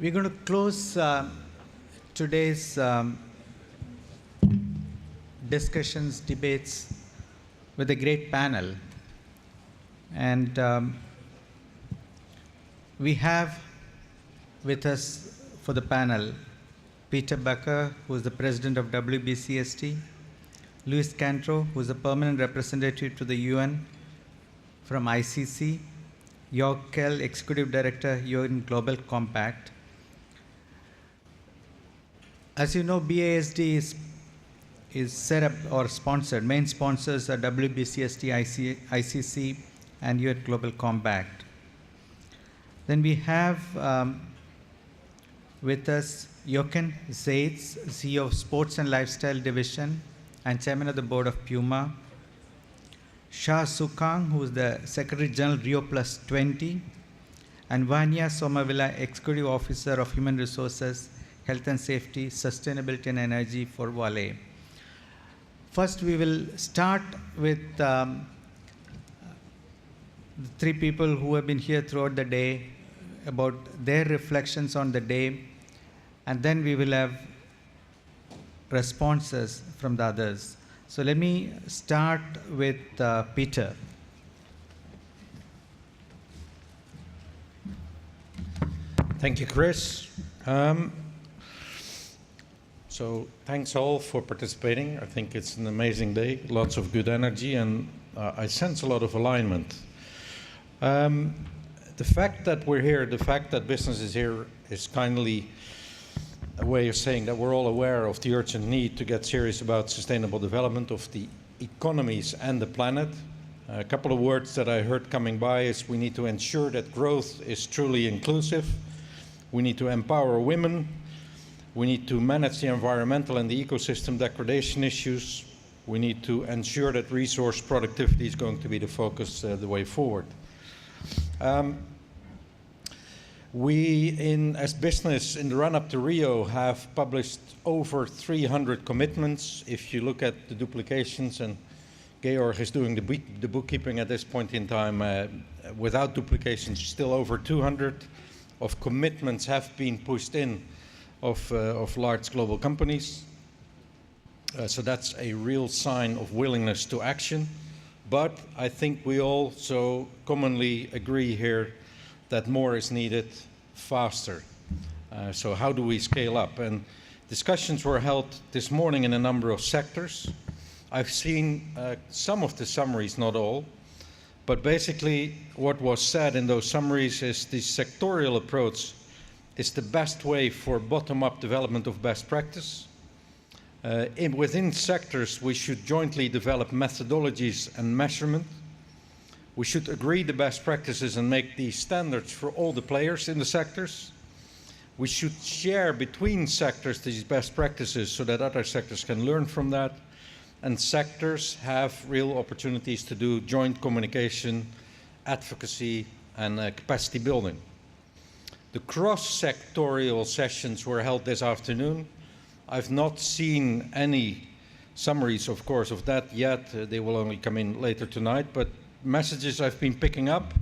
We're going to close today's discussions, debates with a great panel. And we have with us for the panel Peter Becker, who is the president of WBCST, Luis Cantro, who is the permanent representative to the UN from ICC, Jörg Kell, executive director, UN Global Compact. As you know, BASD is set up or sponsored. Main sponsors are WBCST, ICC, and UN Global Compact. Then we have with us Jochen Zeitz, CEO of Sports and Lifestyle Division and Chairman of the Board of Puma. Shah Sukang, who is the Secretary General Rio Plus 20. And Vanya Somavilla, Executive Officer of Human Resources, Health and Safety, Sustainability and Energy for Vale. First, we will start with the three people who have been here throughout the day about their reflections on the day, and then we will have responses from the others. So let me start with Peter. Thank you, Chris. So thanks all for participating. I think it's an amazing day, lots of good energy, and I sense a lot of alignment. The fact that we're here, the fact that business is here is kindly a way of saying that we're all aware of the urgent need to get serious about sustainable development of the economies and the planet. A couple of words that I heard coming by is we need to ensure that growth is truly inclusive. We need to empower women. We need to manage the environmental and the ecosystem degradation issues. We need to ensure that resource productivity is going to be the focus the way forward. We, as business, in the run-up to Rio, have published over 300 commitments. If you look at the duplications, and Georg is doing the bookkeeping at this point in time, without duplications, still over 200 of commitments have been pushed in of large global companies. So that's a real sign of willingness to action. But I think we also commonly agree here that more is needed faster. So how do we scale up? And discussions were held this morning in a number of sectors. I've seen some of the summaries, not all, but basically what was said in those summaries is the sectorial approach is the best way for bottom-up development of best practice. Within sectors, we should jointly develop methodologies and measurement. We should agree the best practices and make these standards for all the players in the sectors. We should share between sectors these best practices so that other sectors can learn from that. And sectors have real opportunities to do joint communication, advocacy, and capacity building. The cross-sectorial sessions were held this afternoon. I've not seen any summaries, of course, of that yet. They will only come in later tonight. But messages I've been picking up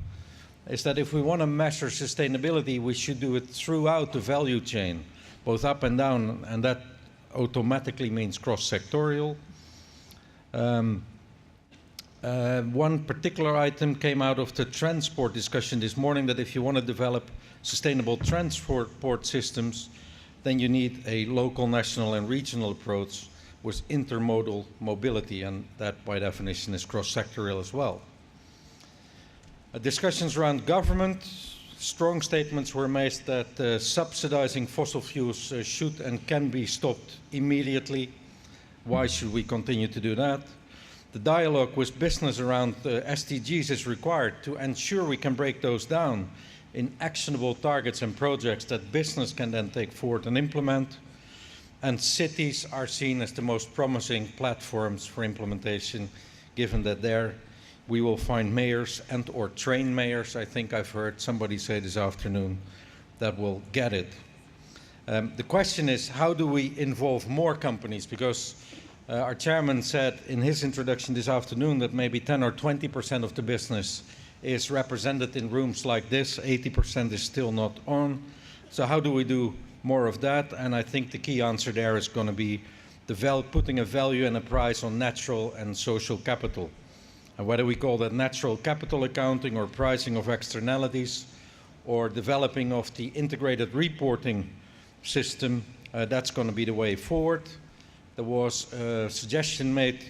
is that if we want to measure sustainability, we should do it throughout the value chain, both up and down, and that automatically means cross-sectorial. One particular item came out of the transport discussion this morning, that if you want to develop sustainable transport systems, then you need a local, national, and regional approach with intermodal mobility, and that by definition is cross-sectorial as well. Discussions around government, strong statements were made that subsidizing fossil fuels should and can be stopped immediately. Why should we continue to do that? The dialogue with business around SDGs is required to ensure we can break those down in actionable targets and projects that business can then take forward and implement. And cities are seen as the most promising platforms for implementation, given that there we will find mayors and or train mayors. I think I've heard somebody say this afternoon that will get it. The question is, how do we involve more companies? Because our chairman said in his introduction this afternoon that maybe 10 or 20% of the business is represented in rooms like this. 80% is still not on. So how do we do more of that? And I think the key answer there is going to be putting a value and a price on natural and social capital. And whether we call that natural capital accounting or pricing of externalities or developing of the integrated reporting system, that's going to be the way forward. There was a suggestion made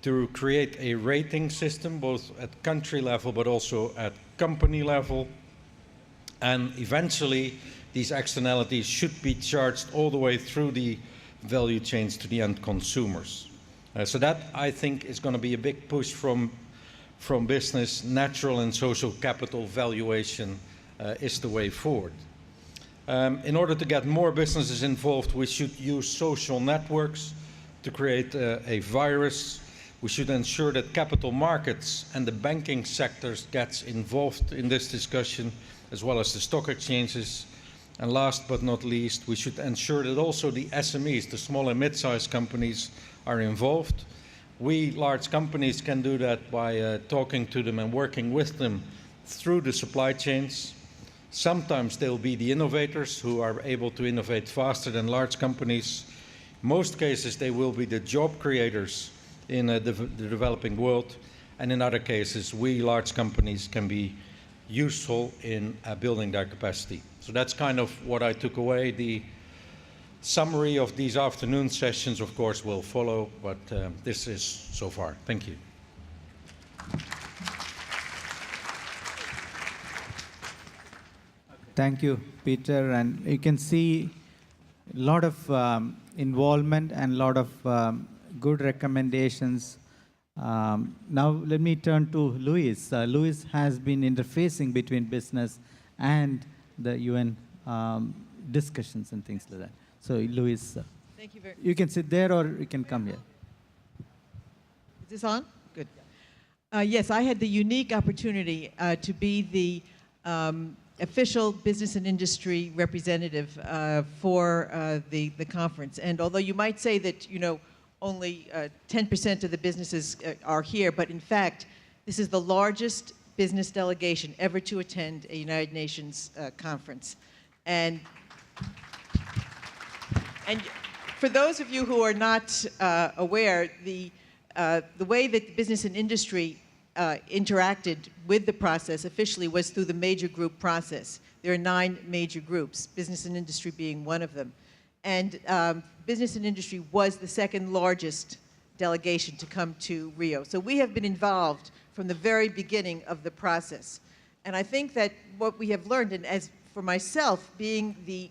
to create a rating system, both at country level but also at company level. And eventually, these externalities should be charged all the way through the value chains to the end consumers. So that, I think, is going to be a big push from business. Natural and social capital valuation is the way forward. In order to get more businesses involved, we should use social networks to create a virus. We should ensure that capital markets and the banking sectors gets involved in this discussion, as well as the stock exchanges. And last but not least, we should ensure that also the SMEs, the small and mid-sized companies, are involved. We large companies can do that by talking to them and working with them through the supply chains. Sometimes they'll be the innovators who are able to innovate faster than large companies. Most cases, they will be the job creators in the developing world. And in other cases, we large companies can be useful in building their capacity. So that's kind of what I took away. The summary of these afternoon sessions, of course, will follow, but this is so far. Thank you. Thank you, Peter. And you can see a lot of involvement and a lot of good recommendations. Now let me turn to Luis. Luis has been interfacing between business and the UN discussions and things like that. So Luis, thank you very much. You can sit there or you can come here. Is this on? Good. Yes, I had the unique opportunity to be the official business and industry representative for the conference. And although you might say that, you know, only 10% of the businesses are here, but in fact, this is the largest business delegation ever to attend a United Nations conference. And for those of you who are not aware, the way that business and industry interacted with the process officially was through the major group process. There are 9 major groups, business and industry being one of them. And business and industry was the second largest delegation to come to Rio. So we have been involved from the very beginning of the process. And I think that what we have learned, and as for myself, being the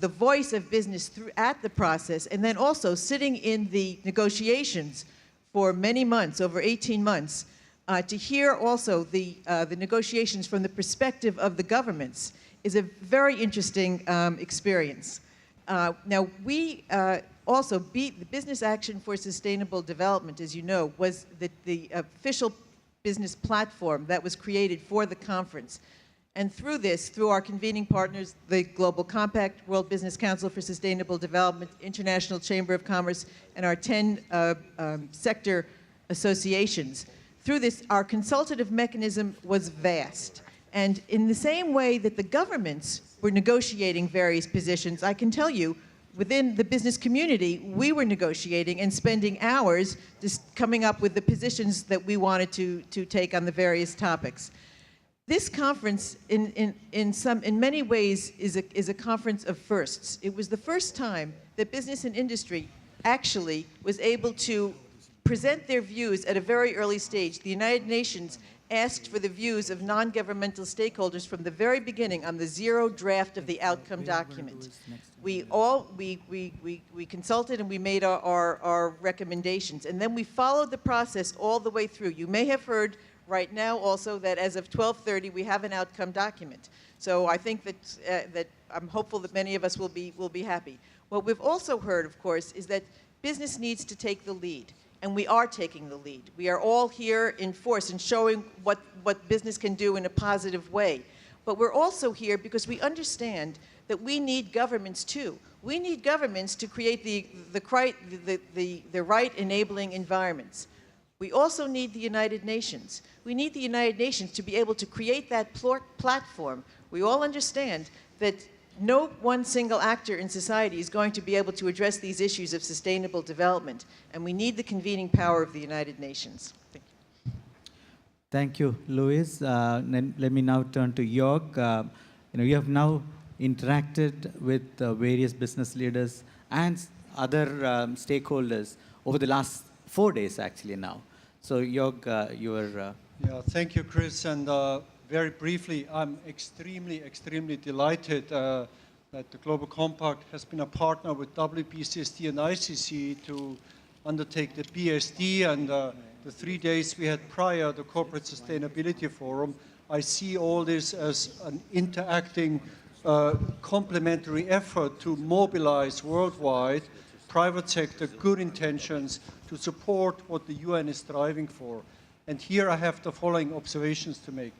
voice of business at the process, and then also sitting in the negotiations for many months, over 18 months, to hear also the negotiations from the perspective of the governments is a very interesting experience. Now, we also the Business Action for Sustainable Development, as you know, was the official business platform that was created for the conference. And through this, through our convening partners, the Global Compact, World Business Council for Sustainable Development, International Chamber of Commerce, and our 10 sector associations, through this, our consultative mechanism was vast. And in the same way that the governments were negotiating various positions, I can tell you, within the business community, we were negotiating and spending hours just coming up with the positions that we wanted to take on the various topics. This conference, in many ways, is a conference of firsts. It was the first time that business and industry actually was able to present their views at a very early stage. The United Nations asked for the views of non-governmental stakeholders from the very beginning on the zero draft of the outcome document. We consulted and we made our recommendations, and then we followed the process all the way through. You may have heard right now also that as of 12:30 we have an outcome document. So I think that I'm hopeful that many of us will be happy. What we've also heard, of course, is that business needs to take the lead. And we are taking the lead. We are all here in force and showing what business can do in a positive way. But we're also here because we understand that we need governments too. We need governments to create the right enabling environments. We also need the United Nations. We need the United Nations to be able to create that platform. We all understand that no one single actor in society is going to be able to address these issues of sustainable development, and we need the convening power of the United Nations. Thank you. Thank you, Louis. Let me now turn to Jörg. You have now interacted with various business leaders and other stakeholders over the last 4 days, actually, now. So, Jörg, Yeah, thank you, Chris. And very briefly, I'm extremely delighted that the Global Compact has been a partner with WBCSD and ICC to undertake the BSD and the 3 days we had prior, the Corporate Sustainability Forum. I see all this as an interacting, complementary effort to mobilize worldwide private sector good intentions to support what the UN is striving for. And here I have the following observations to make.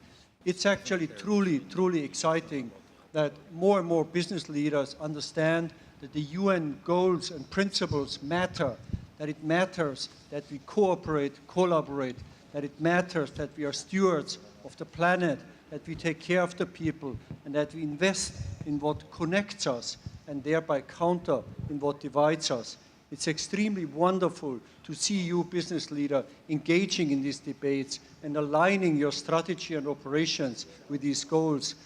It's actually truly exciting that more and more business leaders understand that the UN goals and principles matter, that it matters that we cooperate, collaborate, that it matters that we are stewards of the planet, that we take care of the people, and that we invest in what connects us and thereby counter in what divides us. It's extremely wonderful to see you, business leader, engaging in these debates and aligning your strategy and operations with these goals.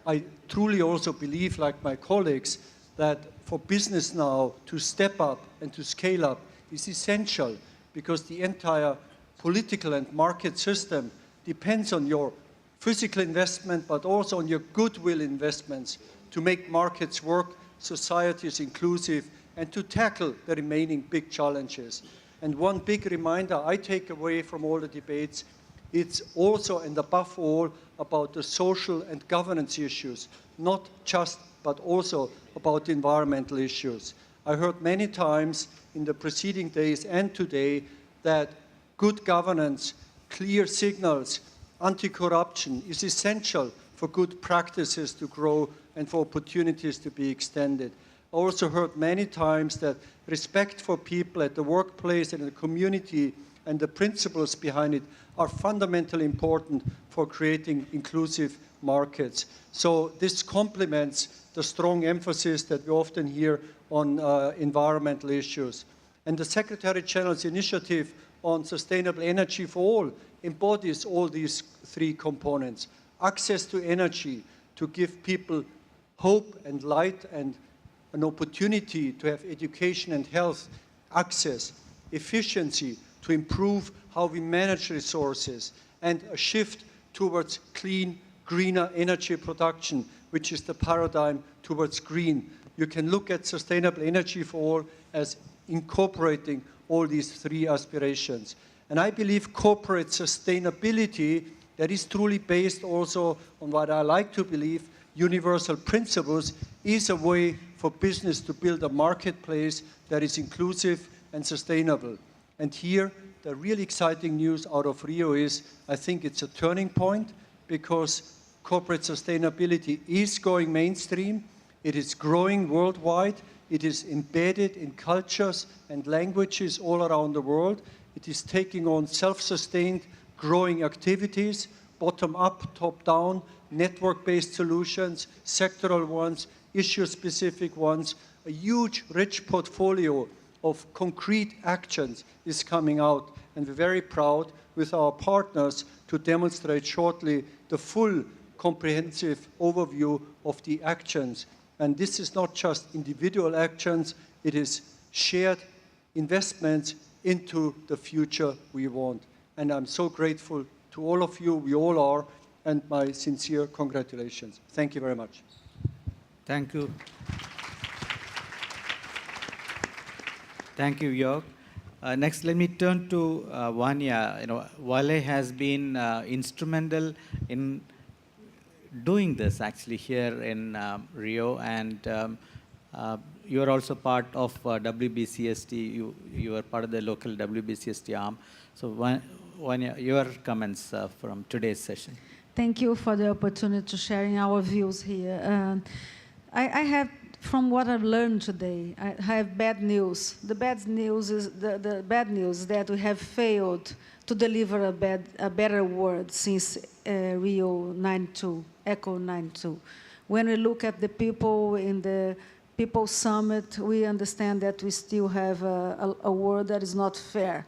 I truly also believe, like my colleagues, that for business now to step up and to scale up is essential because the entire political and market system depends on your physical investment, but also on your goodwill investments to make markets work, societies inclusive, and to tackle the remaining big challenges. And one big reminder I take away from all the debates, it's also and above all about the social and governance issues, not just but also about environmental issues. I heard many times in the preceding days and today that good governance, clear signals, anti-corruption is essential for good practices to grow and for opportunities to be extended. I also heard many times that respect for people at the workplace and in the community and the principles behind it are fundamentally important for creating inclusive markets. So this complements the strong emphasis that we often hear on environmental issues. And the Secretary General's initiative on sustainable energy for all embodies all these three components. Access to energy to give people hope and light and an opportunity to have education and health access, efficiency to improve how we manage resources, and a shift towards clean, greener energy production, which is the paradigm towards green. You can look at sustainable energy for all as incorporating all these three aspirations. And I believe corporate sustainability that is truly based also on what I like to believe, universal principles, is a way for business to build a marketplace that is inclusive and sustainable. And here, the really exciting news out of Rio is, I think it's a turning point because corporate sustainability is going mainstream, it is growing worldwide, it is embedded in cultures and languages all around the world, it is taking on self-sustained growing activities, bottom-up, top-down, network-based solutions, sectoral ones, issue-specific ones. A huge, rich portfolio of concrete actions is coming out, and we're very proud with our partners to demonstrate shortly the full comprehensive overview of the actions. And this is not just individual actions, it is shared investments into the future we want. And I'm so grateful to all of you, we all are, and my sincere congratulations. Thank you very much. Thank you. Thank you, Jörg. Next, let me turn to Vanya. Vale has been instrumental in doing this actually here in Rio, and you are also part of WBCSD. You are part of the local WBCSD arm. So, Vanya, your comments from today's session. Thank you for the opportunity to sharing our views here. I have from what I've learned today, I have bad news. The bad news is that we have failed to deliver a better world since Rio 92, Echo 92. When we look at the people in the People Summit, we understand that we still have a world that is not fair.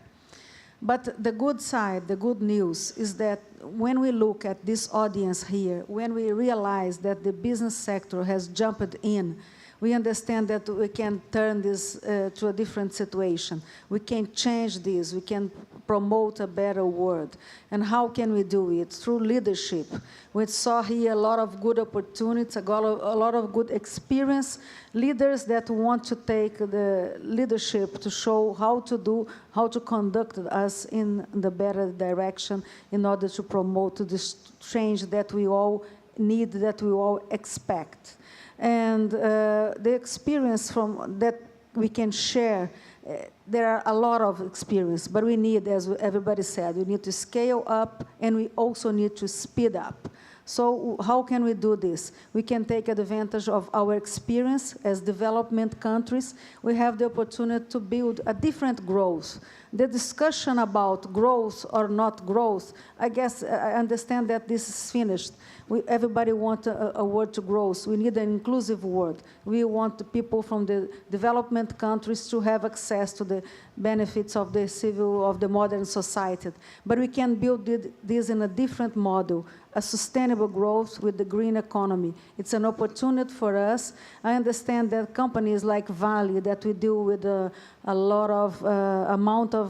But the good side, the good news, is that when we look at this audience here, when we realize that the business sector has jumped in, we understand that we can turn this to a different situation. We can change this. We can promote a better world. And how can we do it? Through leadership. We saw here a lot of good opportunities, a lot of good experience, leaders that want to take the leadership to show how to conduct us in the better direction in order to promote this change that we all need, that we all expect. And the experience from that we can share, there are a lot of experience, but we need, as everybody said, we need to scale up and we also need to speed up. So how can we do this? We can take advantage of our experience as development countries. We have the opportunity to build a different growth. The discussion about growth or not growth, I guess I understand that this is finished. Everybody wants a world to grow. So we need an inclusive world. We want the people from the development countries to have access to the benefits of the modern society. But we can build this in a different model, a sustainable growth with the green economy. It's an opportunity for us. I understand that companies like Vale, that we deal with a lot of amount of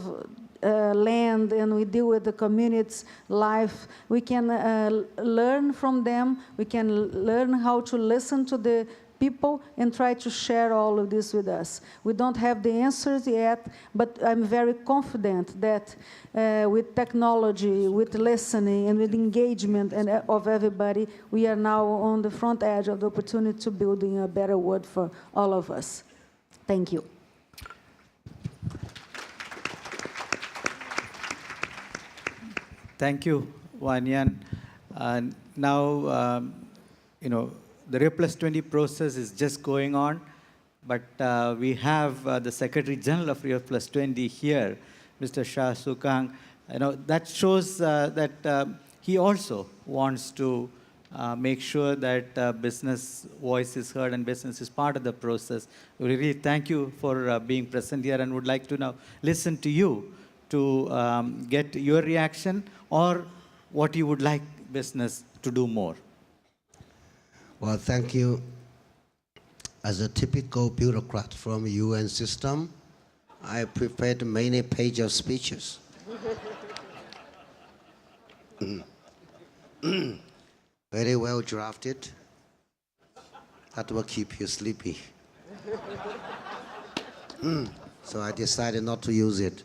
land, and we deal with the community's life. We can learn from them. We can learn how to listen to the people and try to share all of this with us. We don't have the answers yet, but I'm very confident that with technology, with listening, and with engagement of everybody, we are now on the front edge of the opportunity to building a better world for all of us. Thank you. Thank you, Wan Yan. Now, the Rio Plus 20 process is just going on, but we have the Secretary General of Rio Plus 20 here, Mr. Shah Sukang. That shows that he also wants to make sure that business voice is heard and business is part of the process. We really thank you for being present here and would like to now listen to you to get your reaction or what you would like business to do more. Well, thank you. As a typical bureaucrat from UN system, I prepared many pages of speeches. Very well drafted. That will keep you sleepy. So I decided not to use it.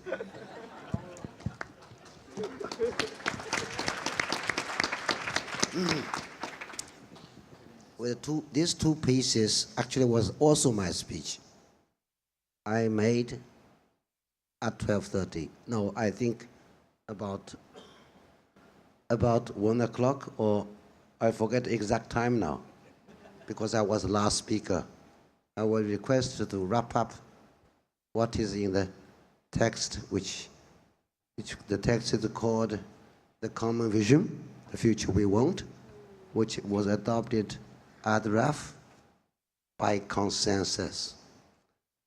These two pieces actually was also my speech. I made at 12:30. No, I think about 1 o'clock, or I forget the exact time now, because I was the last speaker. I was requested to wrap up what is in the text, which the text is called The Common Vision, The Future We Want, which was adopted ad ref by consensus.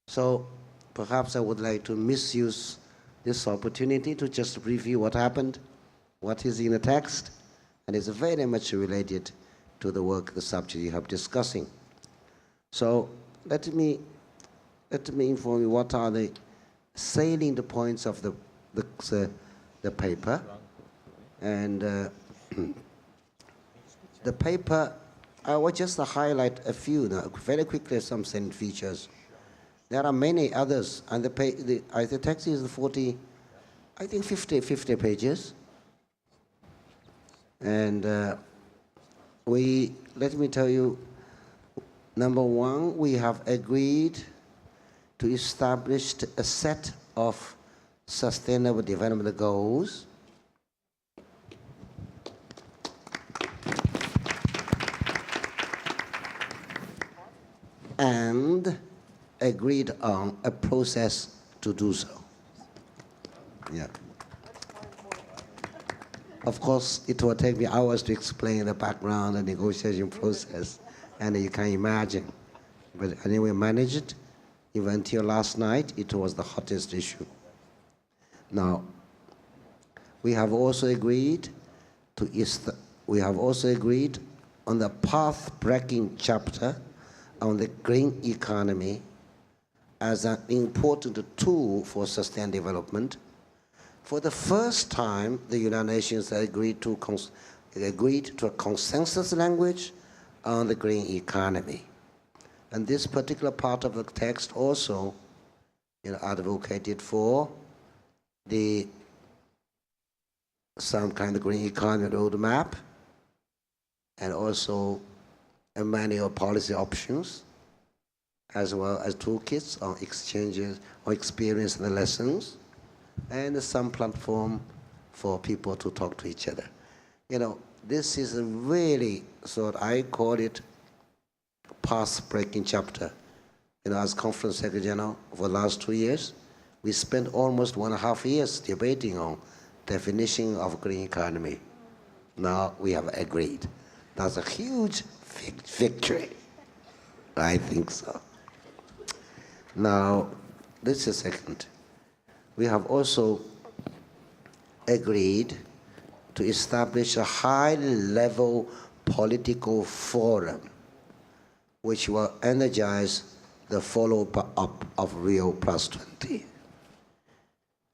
So perhaps I would like to misuse this opportunity to just review what happened, what is in the text, and it's very much related to the work, the subject you have discussing. So let me inform you what are the salient points of the paper. And the paper, I will just highlight a few now, very quickly, some salient features. There are many others, and the text is 50 pages. And let me tell you, number one, we have agreed to establish a set of sustainable development goals. and agreed on a process to do so. Yeah. Of course, it will take me hours to explain the background and negotiation process, and you can imagine. But anyway, managed it. Even until last night, it was the hottest issue. Now, we have also agreed on the path-breaking chapter on the green economy as an important tool for sustained development. For the first time, the United Nations agreed to a consensus language on the green economy. And this particular part of the text also advocated for some kind of green economy roadmap and also a manual policy options, as well as toolkits on exchanges or experience and lessons, and some platform for people to talk to each other. This is a really, I call it path-breaking chapter. As Conference Secretary General for the last 2 years, we spent almost 1.5 years debating on definition of green economy. Now we have agreed. That's a huge victory. I think so. Now, this is second. We have also agreed to establish a high-level political forum which will energize the follow-up of Rio+20.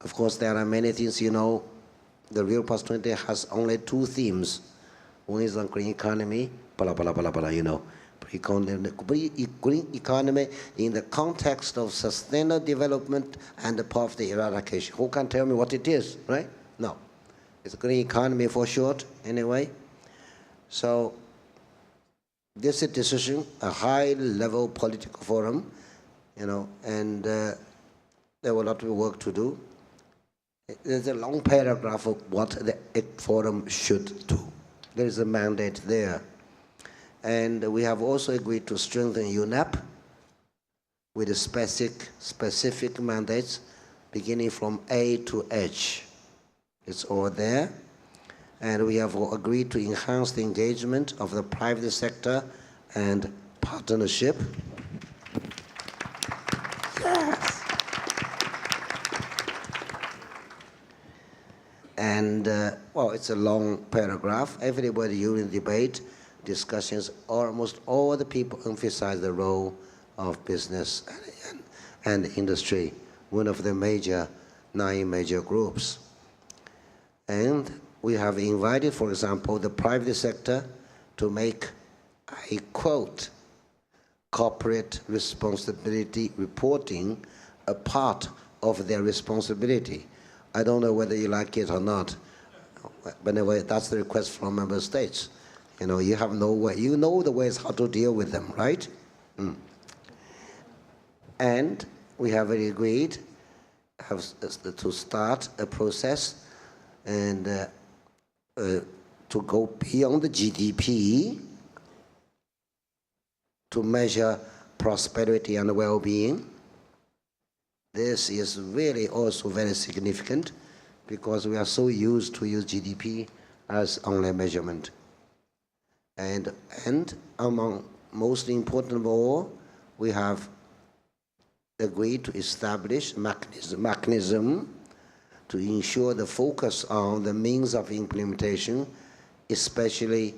Of course, there are many things, the Rio+20 has only 2 themes. One is on green economy, blah, blah, blah, blah, green economy in the context of sustainable development and poverty eradication. Who can tell me what it is, right? No. It's green economy for short, anyway. So this is a decision, a high-level political forum, and there will a lot of work to do. There's a long paragraph of what the forum should do. There is a mandate there. And we have also agreed to strengthen UNEP with specific mandates beginning from A to H. It's all there. And we have agreed to enhance the engagement of the private sector and partnership. Yes. And, it's a long paragraph. Everybody during the debate, discussions, almost all the people emphasize the role of business and industry, one of the 9 major groups. And we have invited, for example, the private sector to make, I quote, corporate responsibility reporting a part of their responsibility. I don't know whether you like it or not, but anyway, that's the request from member states. You have no way. You know the ways how to deal with them, right? And we have agreed to start a process and to go beyond the GDP to measure prosperity and well-being. This is really also very significant because we are so used to use GDP as only measurement. And among most important of all, we have agreed to establish mechanism to ensure the focus on the means of implementation, especially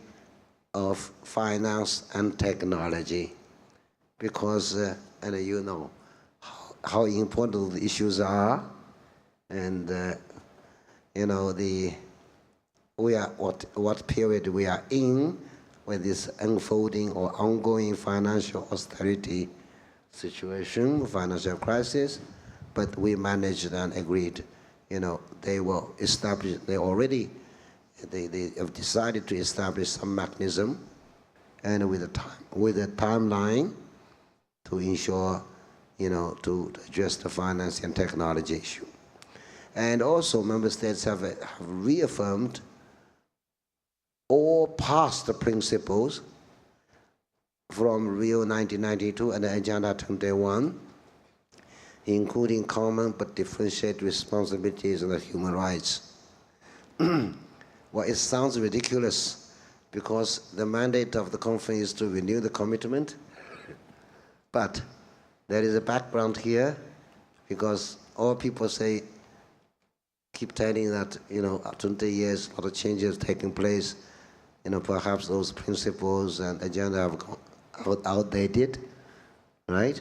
of finance and technology, because how important the issues are, and what period we are in with this unfolding or ongoing financial austerity situation, financial crisis, but we managed and agreed. They will establish. They have decided to establish some mechanism, and with a timeline to ensure, to address the finance and technology issue. And also, member states have reaffirmed all past principles from Rio 1992 and Agenda 21, including common but differentiated responsibilities and human rights. Well, it sounds ridiculous because the mandate of the conference is to renew the commitment, but there is a background here because all people say, keep telling that, 20 years, a lot of changes taking place, perhaps those principles and agenda have gone outdated, right?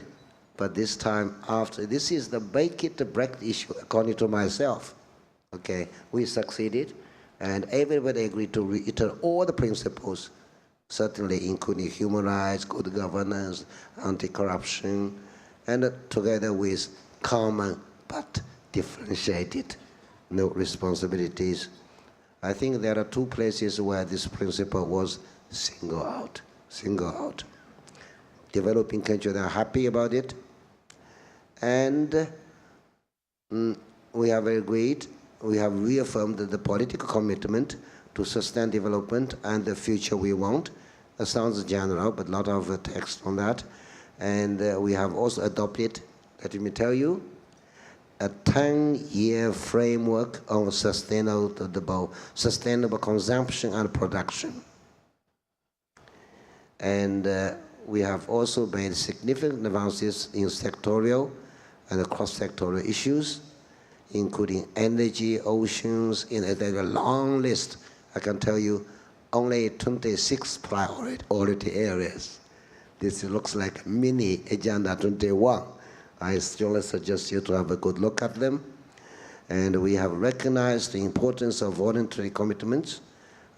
But this time after, this is the make it to break issue, according to myself. Okay, we succeeded, and everybody agreed to reiterate all the principles, certainly including human rights, good governance, anti-corruption, and together with common but differentiated responsibilities. I think there are two places where this principle was singled out. Developing countries are happy about it, and we have agreed, we have reaffirmed the political commitment to sustain development and the future we want. That sounds general, but a lot of text on that. And we have also adopted, let me tell you, a 10-year framework of sustainable consumption and production. And we have also made significant advances in sectorial and cross-sectorial issues, including energy, oceans, there's a long list. I can tell you only 26 priority areas. This looks like mini Agenda 21. I strongly suggest you to have a good look at them. And we have recognized the importance of voluntary commitments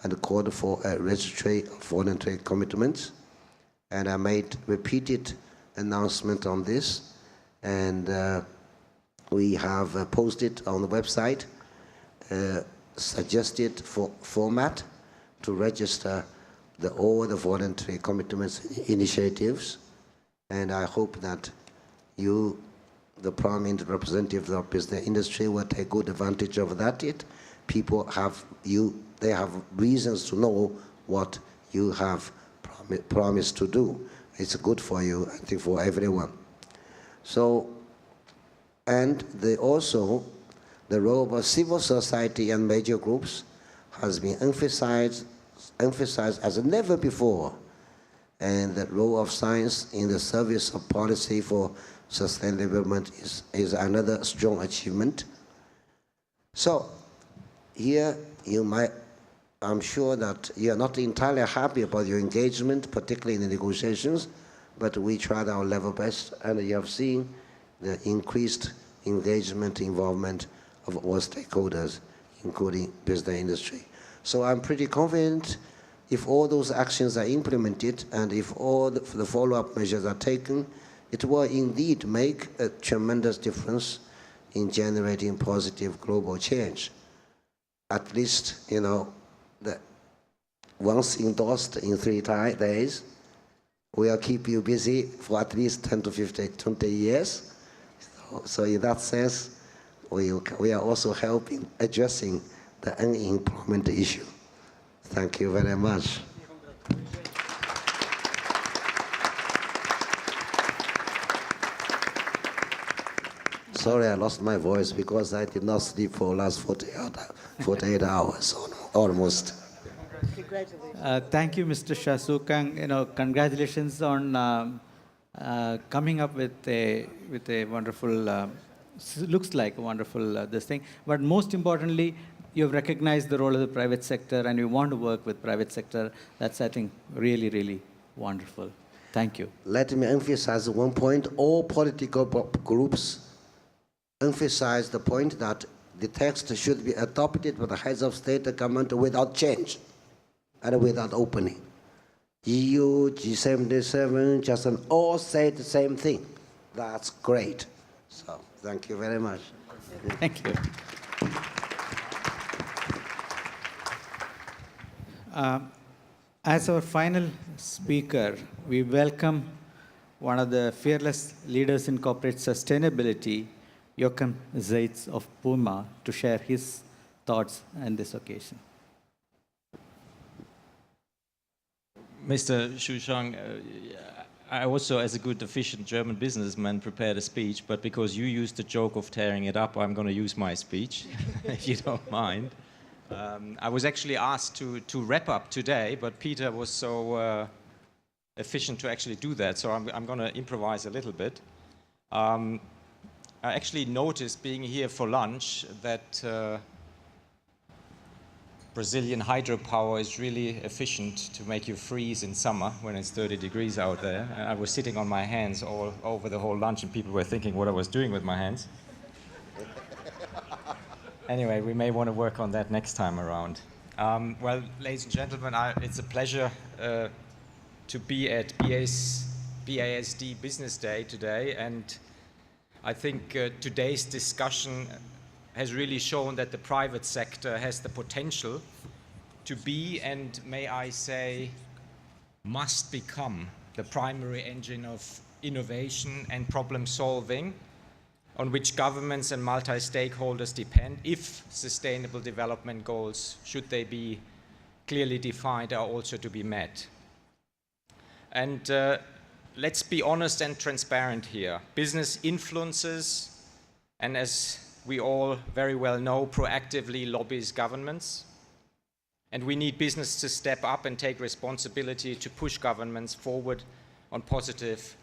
and called for a registry of voluntary commitments. And I made repeated announcement on this. And we have posted on the website suggested format to register all the voluntary commitments initiatives. And I hope that you, the prominent representatives of business industry, will take good advantage of that. People have they have reasons to know what you have promised to do. It's good for you, I think, for everyone. So, and also the role of civil society and major groups has been emphasized as never before. And the role of science in the service of policy for sustainable development is another strong achievement. So here I'm sure that you're not entirely happy about your engagement, particularly in the negotiations, but we tried our level best, and you have seen the increased engagement, involvement of all stakeholders, including business industry. So I'm pretty confident if all those actions are implemented and if all the follow-up measures are taken, it will indeed make a tremendous difference in generating positive global change. At least, once endorsed in 3 days, will keep you busy for at least 10 to 15, 20 years. So in that sense, we are also helping addressing the unemployment issue. Thank you very much. Sorry, I lost my voice because I did not sleep for the last 48 hours almost. Thank you, Mr. Shah Sukang. Congratulations on coming up with a wonderful, looks like a wonderful this thing. But most importantly, you've recognized the role of the private sector and you want to work with private sector. That's, I think, really, really wonderful. Thank you. Let me emphasize one point. All political groups emphasize the point that the text should be adopted by the heads of state and government without change and without opening. EU, G77, just all say the same thing. That's great. So, thank you very much. Thank you. As our final speaker, we welcome one of the fearless leaders in corporate sustainability, Jochen Zeitz of Puma, to share his thoughts on this occasion. Mr. Shushang, I also, as a good, efficient German businessman, prepared a speech, but because you used the joke of tearing it up, I'm going to use my speech, if you don't mind. I was actually asked to wrap up today, but Peter was so efficient to actually do that, so I'm going to improvise a little bit. I actually noticed, being here for lunch, that Brazilian hydropower is really efficient to make you freeze in summer when it's 30 degrees out there. And I was sitting on my hands all over the whole lunch, and people were thinking what I was doing with my hands. Anyway, we may want to work on that next time around. Well, ladies and gentlemen, it's a pleasure to be at BASD Business Day today, and I think today's discussion has really shown that the private sector has the potential to be, and may I say, must become, the primary engine of innovation and problem solving on which governments and multi-stakeholders depend if sustainable development goals, should they be clearly defined, are also to be met. And let's be honest and transparent here. Business influences, and as we all very well know, proactively lobbies governments. And we need business to step up and take responsibility to push governments forward on positive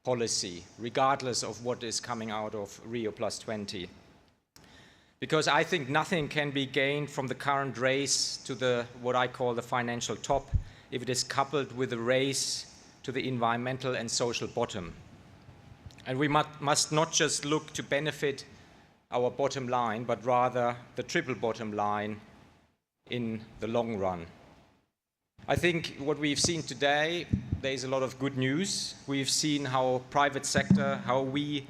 policy, regardless of what is coming out of Rio+20. Because I think nothing can be gained from the current race to what I call the financial top if it is coupled with a race to the environmental and social bottom. And we must not just look to benefit our bottom line, but rather the triple bottom line in the long run. I think what we've seen today, there's a lot of good news. We've seen how private sector, how we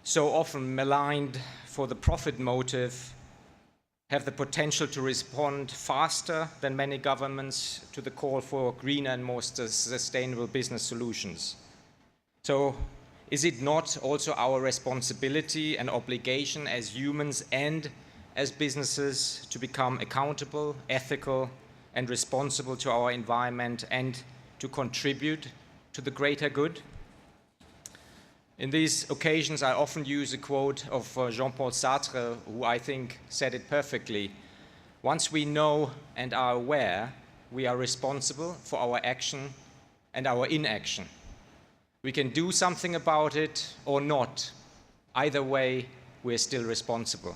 so often maligned for the profit motive, have the potential to respond faster than many governments to the call for greener and more sustainable business solutions. So, is it not also our responsibility and obligation as humans and as businesses to become accountable, ethical, and responsible to our environment and to contribute to the greater good? In these occasions, I often use a quote of Jean-Paul Sartre, who I think said it perfectly. Once we know and are aware, we are responsible for our action and our inaction. We can do something about it or not. Either way, we're still responsible.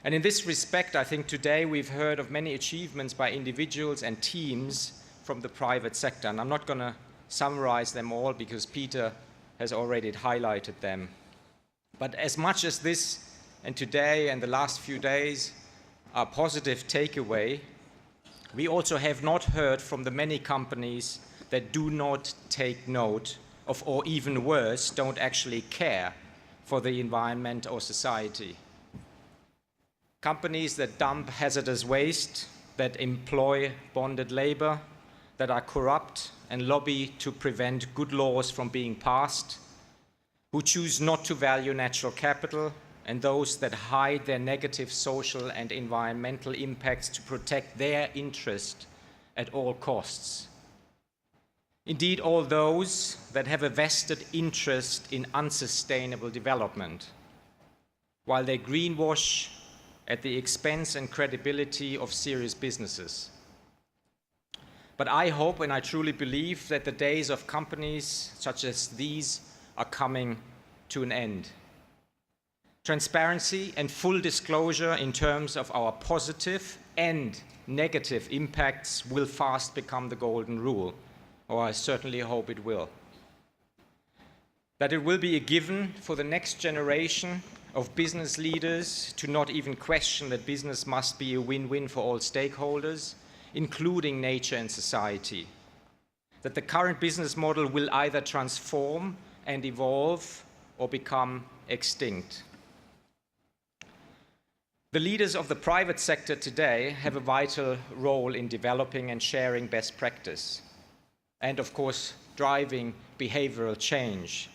And in this respect, I think today we've heard of many achievements by individuals and teams from the private sector. And I'm not going to summarize them all because Peter has already highlighted them. But as much as this and today and the last few days are positive takeaway, we also have not heard from the many companies that do not take note of, or even worse, don't actually care for the environment or society. Companies that dump hazardous waste, that employ bonded labor, that are corrupt and lobby to prevent good laws from being passed, who choose not to value natural capital, and those that hide their negative social and environmental impacts to protect their interest at all costs. Indeed, all those that have a vested interest in unsustainable development, while they greenwash at the expense and credibility of serious businesses. But I hope and I truly believe that the days of companies such as these are coming to an end. Transparency and full disclosure in terms of our positive and negative impacts will fast become the golden rule, or I certainly hope it will. That it will be a given for the next generation of business leaders to not even question that business must be a win-win for all stakeholders, including nature and society. That the current business model will either transform and evolve or become extinct. The leaders of the private sector today have a vital role in developing and sharing best practice, and of course, driving behavioral change.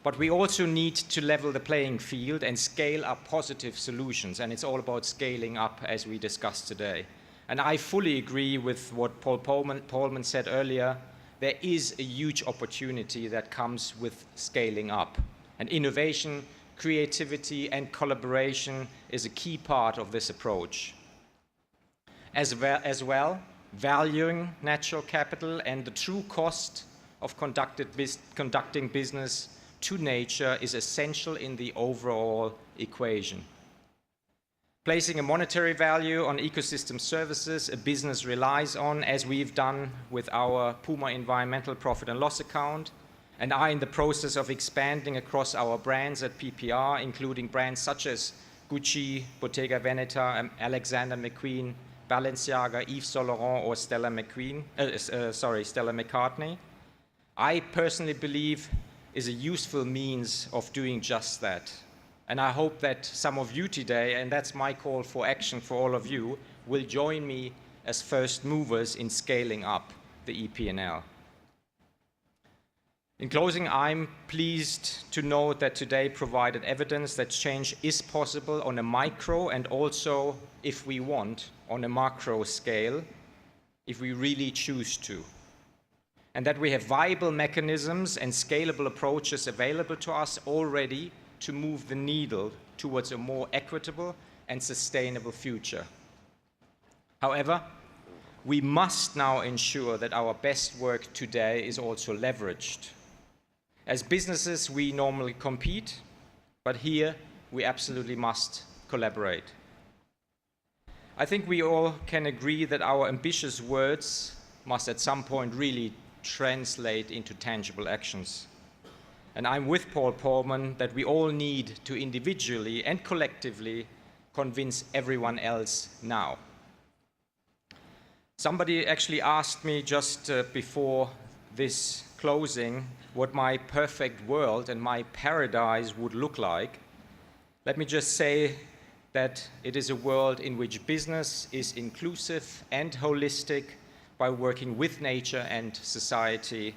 But we also need to level the playing field and scale up positive solutions, and it's all about scaling up as we discussed today. And I fully agree with what Paul Polman said earlier. There is a huge opportunity that comes with scaling up. And innovation, creativity, and collaboration is a key part of this approach. As well, valuing natural capital and the true cost of conducting business to nature is essential in the overall equation. Placing a monetary value on ecosystem services a business relies on, as we've done with our Puma environmental profit and loss account, and are in the process of expanding across our brands at PPR, including brands such as Gucci, Bottega Veneta, Alexander McQueen, Balenciaga, Yves Saint Laurent, or Stella McCartney. I personally believe is a useful means of doing just that. And I hope that some of you today, and that's my call for action for all of you, will join me as first movers in scaling up the EP&L. In closing, I'm pleased to note that today provided evidence that change is possible on a micro and also, if we want, on a macro scale, if we really choose to. And that we have viable mechanisms and scalable approaches available to us already to move the needle towards a more equitable and sustainable future. However, we must now ensure that our best work today is also leveraged. As businesses, we normally compete, but here we absolutely must collaborate. I think we all can agree that our ambitious words must at some point really translate into tangible actions. And I'm with Paul Polman that we all need to individually and collectively convince everyone else now. Somebody actually asked me just before this closing what my perfect world and my paradise would look like. Let me just say that it is a world in which business is inclusive and holistic by working with nature and society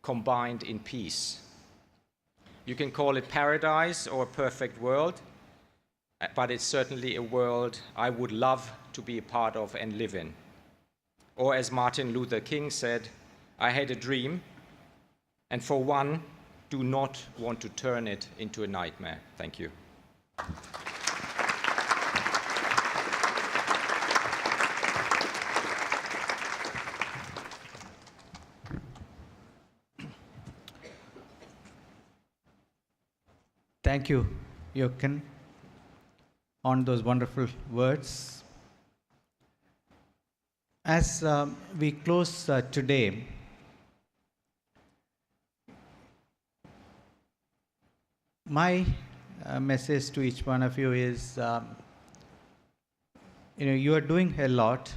combined in peace. You can call it paradise or a perfect world, but it's certainly a world I would love to be a part of and live in. Or as Martin Luther King said, I had a dream, and for one, do not want to turn it into a nightmare. Thank you. Thank you, Jochen, on those wonderful words. As we close today, my message to each one of you is, you are doing a lot.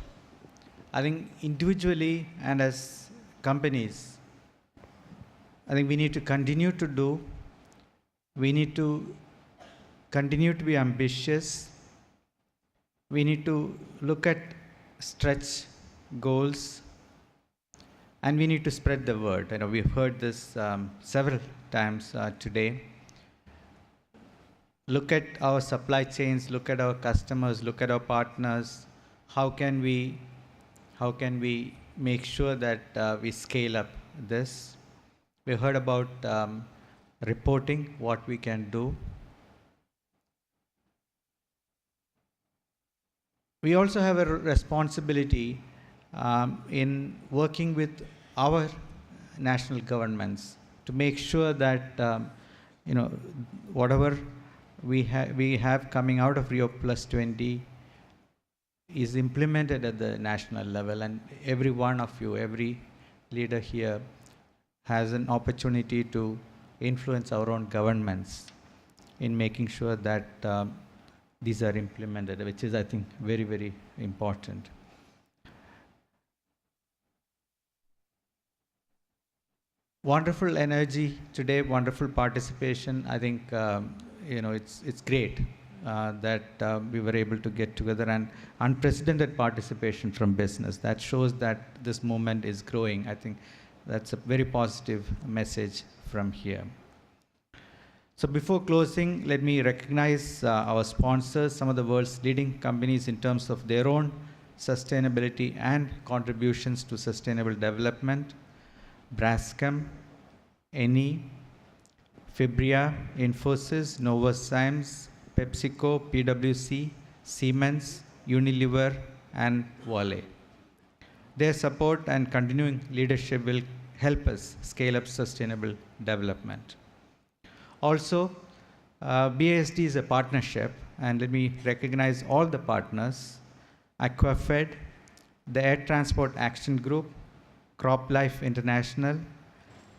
I think individually and as companies, I think we need to continue to do. We need to continue to be ambitious. We need to look at stretch goals, and we need to spread the word. We've heard this several times today. Look at our supply chains, look at our customers, look at our partners. How can we make sure that we scale up this? We heard about reporting, what we can do. We also have a responsibility in working with our national governments to make sure that whatever we have coming out of Rio Plus 20 is implemented at the national level, and every one of you, every leader here has an opportunity to influence our own governments in making sure that these are implemented, which is, I think, very, very important. Wonderful energy today, wonderful participation. I think it's great that we were able to get together, and unprecedented participation from business. That shows that this movement is growing. I think that's a very positive message from here. So before closing, let me recognize our sponsors, some of the world's leading companies in terms of their own Sustainability and Contributions to Sustainable Development, Braskem, Eni, Fibria, Infosys, Novozymes, PepsiCo, PwC, Siemens, Unilever, and Vale. Their support and continuing leadership will help us scale up sustainable development. Also, BASD is a partnership, and let me recognize all the partners: Aquafed, the Air Transport Action Group, CropLife International,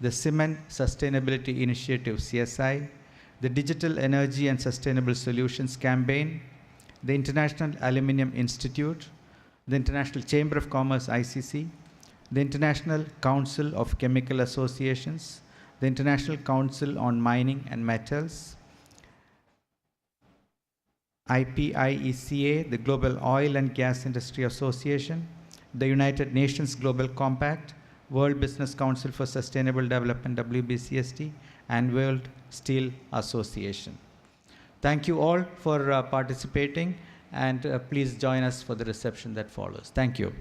the Cement Sustainability Initiative CSI, the Digital Energy and Sustainable Solutions Campaign, the International Aluminium Institute, the International Chamber of Commerce ICC, the International Council of Chemical Associations, the International Council on Mining and Metals, IPIECA, the Global Oil and Gas Industry Association, the United Nations Global Compact, World Business Council for Sustainable Development, WBCSD, and World Steel Association. Thank you all for participating, and please join us for the reception that follows. Thank you.